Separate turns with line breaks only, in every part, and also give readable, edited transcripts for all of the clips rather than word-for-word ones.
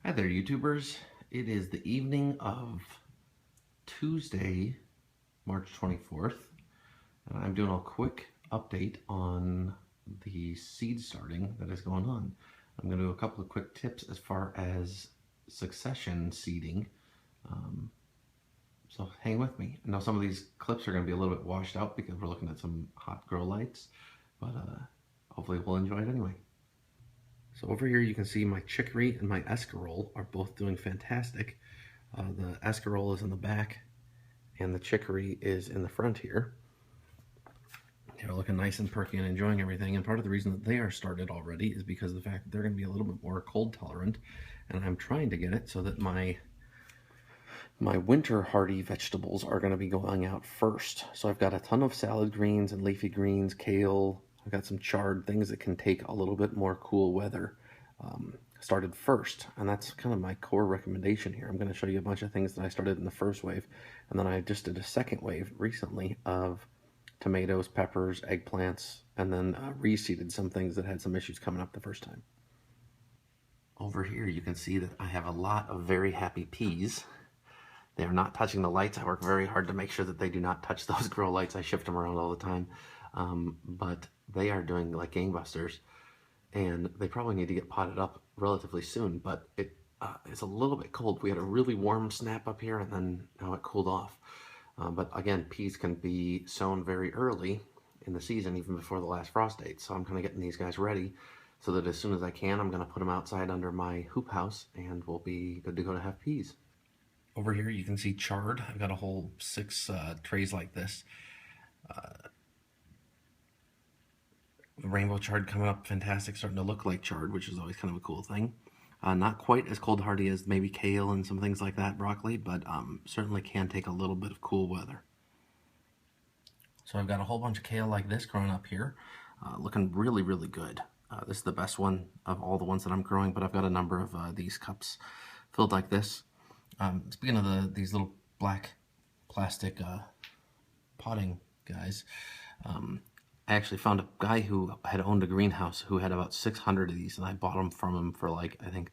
Hi there, YouTubers. It is the evening of Tuesday, March 24th, and I'm doing a quick update on the seed starting that is going on. I'm going to do a couple of quick tips as far as succession seeding, so hang with me. I know some of these clips are going to be a little bit washed out because we're looking at some hot grow lights, but hopefully we'll enjoy it anyway. So over here you can see my chicory and my escarole are both doing fantastic. The escarole is in the back and the chicory is in the front here. They're looking nice and perky and enjoying everything, and part of the reason that they are started already is because of the fact that they're going to be a little bit more cold tolerant, and I'm trying to get it so that my winter hardy vegetables are going to be going out first. So I've got a ton of salad greens and leafy greens, kale. I've got some chard, things that can take a little bit more cool weather started first, and that's kind of my core recommendation here. I'm going to show you a bunch of things that I started in the first wave, and then I just did a second wave recently of tomatoes, peppers, eggplants, and then reseeded some things that had some issues coming up the first time. Over here you can see that I have a lot of very happy peas. They are not touching the lights. I work very hard to make sure that they do not touch those grow lights. I shift them around all the time. But they are doing like gangbusters, and they probably need to get potted up relatively soon, but it's a little bit cold. We had a really warm snap up here, and then now it cooled off. But again, peas can be sown very early in the season, even before the last frost date. So I'm kind of getting these guys ready so that as soon as I can, I'm going to put them outside under my hoop house, and we'll be good to go to have peas. Over here you can see chard. I've got a whole 6 trays like this. Rainbow chard coming up fantastic, starting to look like chard, which is always kind of a cool thing. Not quite as cold hardy as maybe kale and some things like that, broccoli, but certainly can take a little bit of cool weather. So I've got a whole bunch of kale like this growing up here, looking really, really good. This is the best one of all the ones that I'm growing, but I've got a number of these cups filled like this. Speaking of these little black plastic potting guys, I actually found a guy who had owned a greenhouse who had about 600 of these, and I bought them from him for like, I think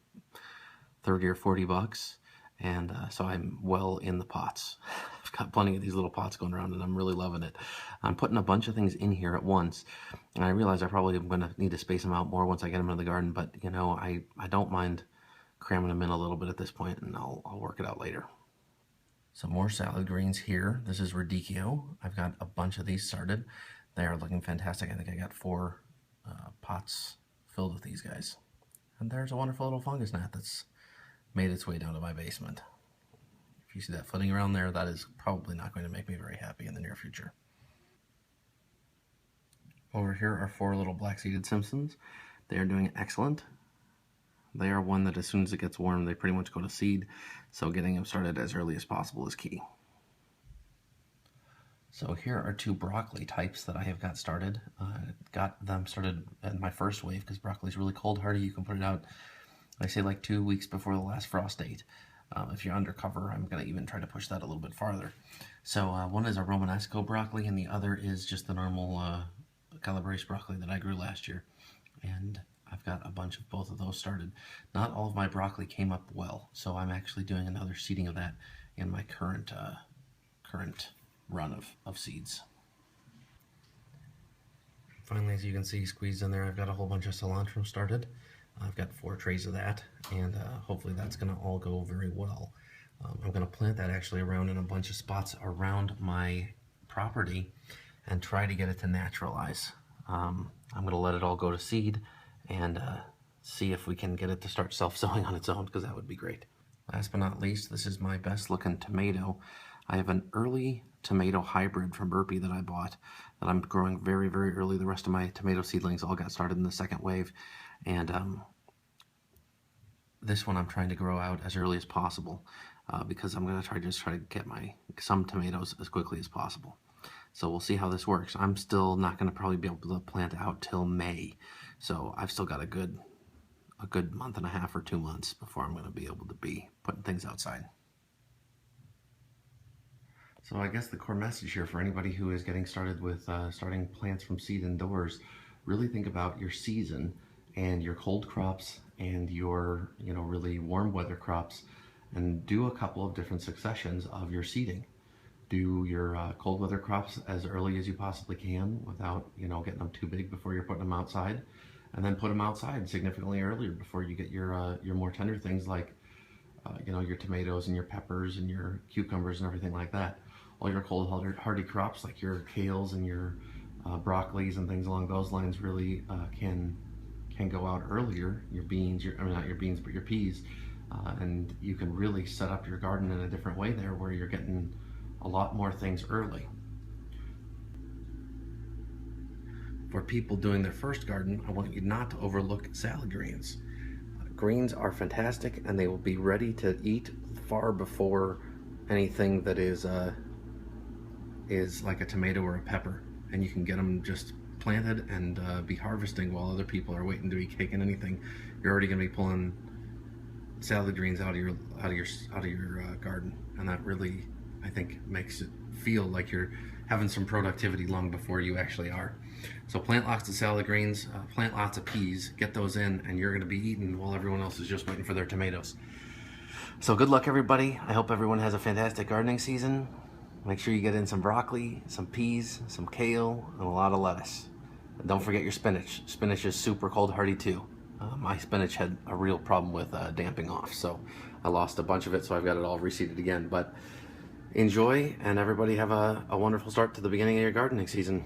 30 or 40 bucks. And so I'm well in the pots. I've got plenty of these little pots going around, and I'm really loving it. I'm putting a bunch of things in here at once, and I realize I probably am going to need to space them out more once I get them into the garden, but you know, I don't mind cramming them in a little bit at this point, and I'll work it out later. Some more salad greens here. This is radicchio. I've got a bunch of these started. They are looking fantastic. I think I got 4 pots filled with these guys. And there's a wonderful little fungus gnat that's made its way down to my basement. If you see that flitting around there, that is probably not going to make me very happy in the near future. Over here are 4 little black-seeded Simpsons. They are doing excellent. They are one that as soon as it gets warm, they pretty much go to seed, so getting them started as early as possible is key. So here are 2 broccoli types that I have got started. Got them started in my first wave because broccoli is really cold hardy. You can put it out, I say, like 2 weeks before the last frost date. If you're undercover, I'm going to even try to push that a little bit farther. So one is a Romanesco broccoli, and the other is just the normal Calabrese broccoli that I grew last year. And I've got a bunch of both of those started. Not all of my broccoli came up well, so I'm actually doing another seeding of that in my current run of seeds. Finally, as you can see, squeezed in there, I've got a whole bunch of cilantro started. I've got 4 trays of that, and hopefully that's going to all go very well. I'm going to plant that actually around in a bunch of spots around my property and try to get it to naturalize. I'm going to let it all go to seed and see if we can get it to start self-sowing on its own, because that would be great. Last but not least, this is my best looking tomato. I have an early tomato hybrid from Burpee that I bought that I'm growing very, very early. The rest of my tomato seedlings all got started in the second wave, and this one I'm trying to grow out as early as possible because I'm going to try to get some tomatoes as quickly as possible. So we'll see how this works. I'm still not going to probably be able to plant out till May, so I've still got a good month and a half or 2 months before I'm going to be able to be putting things outside. So I guess the core message here for anybody who is getting started with starting plants from seed indoors, really think about your season and your cold crops and your, really warm weather crops, and do a couple of different successions of your seeding. Do your cold weather crops as early as you possibly can without, getting them too big before you're putting them outside, and then put them outside significantly earlier before you get your more tender things like, your tomatoes and your peppers and your cucumbers and everything like that. All your cold hardy crops like your kales and your broccolis and things along those lines really can go out earlier. Your beans, not your beans, but your peas, and you can really set up your garden in a different way there, where you're getting a lot more things early. For people doing their first garden, I want you not to overlook salad greens. Greens are fantastic, and they will be ready to eat far before anything that is like a tomato or a pepper. And you can get them just planted and be harvesting while other people are waiting to be caking anything. You're already going to be pulling salad greens out of your garden, and that really, I think, makes it feel like you're having some productivity long before you actually are. So plant lots of salad greens, plant lots of peas, get those in, and you're going to be eating while everyone else is just waiting for their tomatoes. So good luck, everybody. I hope everyone has a fantastic gardening season. Make sure you get in some broccoli, some peas, some kale, and a lot of lettuce. And don't forget your spinach. Spinach is super cold hardy too. My spinach had a real problem with damping off, so I lost a bunch of it, so I've got it all reseeded again. But enjoy, and everybody have a wonderful start to the beginning of your gardening season.